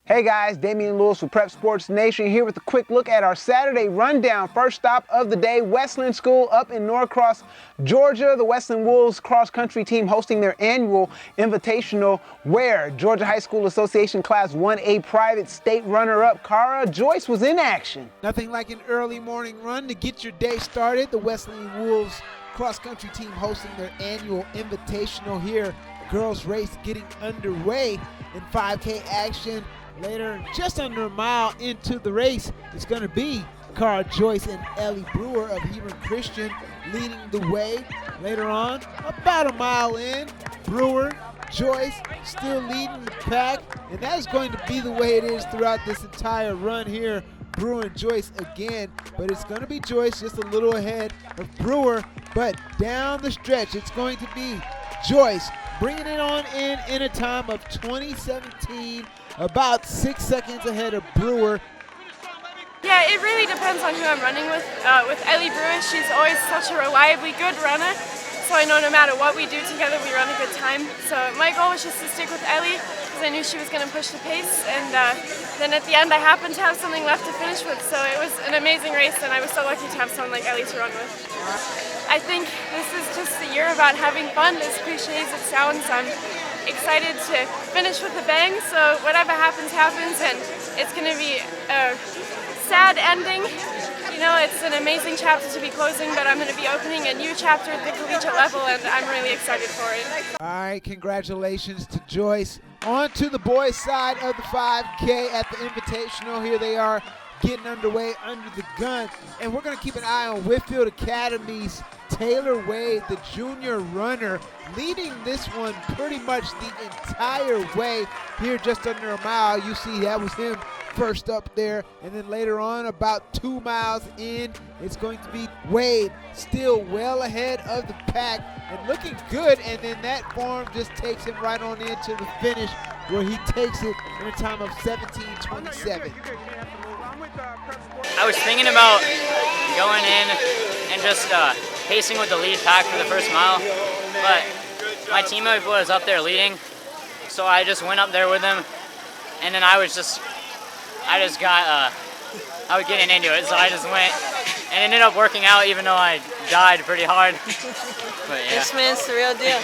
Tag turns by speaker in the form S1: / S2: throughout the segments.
S1: Hey guys, Damian Lewis with Prep Sports Nation here with a quick look at our Saturday rundown. First stop of the day, Wesleyan School up in Norcross, Georgia. The Wesleyan Wolves cross country team hosting their annual Invitational where Georgia High School Association Class 1A private state runner-up Cara Joyce was in action.
S2: Nothing like an early morning run to get your day started. The Wesleyan Wolves cross country team hosting their annual Invitational here. Girls race getting underway in 5K action. Later, just under a mile into the race, it's going to be Cara Joyce and Ellie Brewer of Hebron Christian leading the way. Later on, about a mile in, Brewer, Joyce still leading the pack, and that is going to be the way it is throughout this entire run here. Brewer and Joyce again, but it's going to be Joyce just a little ahead of Brewer, but down the stretch, it's going to be Joyce bringing it on in a time of 2017, about 6 seconds ahead of Brewer.
S3: Yeah, it really depends on who I'm running with. With Ellie Brewer, she's always such a reliably good runner, so I know no matter what we do together, we run a good time. So my goal was just to stick with Ellie, because I knew she was going to push the pace, and then at the end I happened to have something left to finish with, so it was an amazing race, and I was so lucky to have someone like Ellie to run with. I think this is just a year about having fun, as cliche as it sounds. I'm excited to finish with a bang, so whatever happens, happens, and it's going to be a sad ending. You know, it's an amazing chapter to be closing, but I'm going to be opening a new chapter at the collegiate level, and I'm really excited for it.
S2: All right, congratulations to Joyce. On to the boys' side of the 5K at the Invitational. Here they are getting underway under the gun, and we're going to keep an eye on Whitefield Academy's Taylor Wade, the junior runner, leading this one pretty much the entire way. Here just under a mile, you see that was him first up there, and then later on about 2 miles in, it's going to be Wade still well ahead of the pack and looking good, and then that form just takes him right on into the finish where he takes it in a time of 17:27.
S4: I was thinking about going in and just pacing with the lead pack for the first mile, but my teammate was up there leading, so I just went up there with him, and then I was getting into it, so I just went, and ended up working out even though I died pretty hard. But yeah.
S5: This man's the real deal.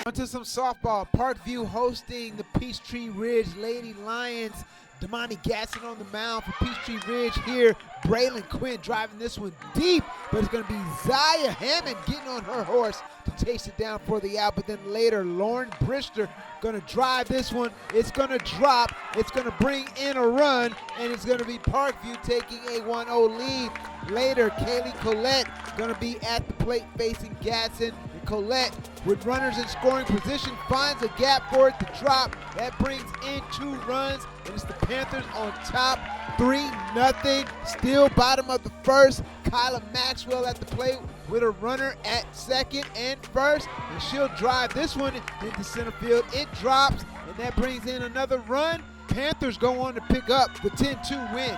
S2: On to some softball. Parkview hosting the Peachtree Ridge Lady Lions. Damani Gatson on the mound for Peachtree Ridge here. Braylon Quinn driving this one deep, but it's going to be Zaya Hammond getting on her horse to chase it down for the out. But then later, Lauren Brister going to drive this one. It's going to drop. It's going to bring in a run, and it's going to be Parkview taking a 1-0 lead. Later, Kaylee Collette going to be at the plate facing Gatson. And Collette, with runners in scoring position, finds a gap for it to drop. That brings in 2 runs, and it's the Panthers on top, 3-0. Still bottom of the first. Kyla Maxwell at the plate with a runner at second and first, and she'll drive this one into center field. It drops, and that brings in another run. Panthers go on to pick up the 10-2 win.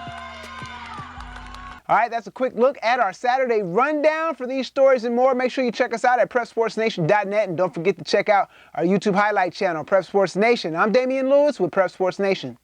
S1: All right, that's a quick look at our Saturday rundown. For these stories and more, make sure you check us out at PrepSportsNation.net, and don't forget to check out our YouTube highlight channel, Prep Sports Nation. I'm Damian Lewis with Prep Sports Nation.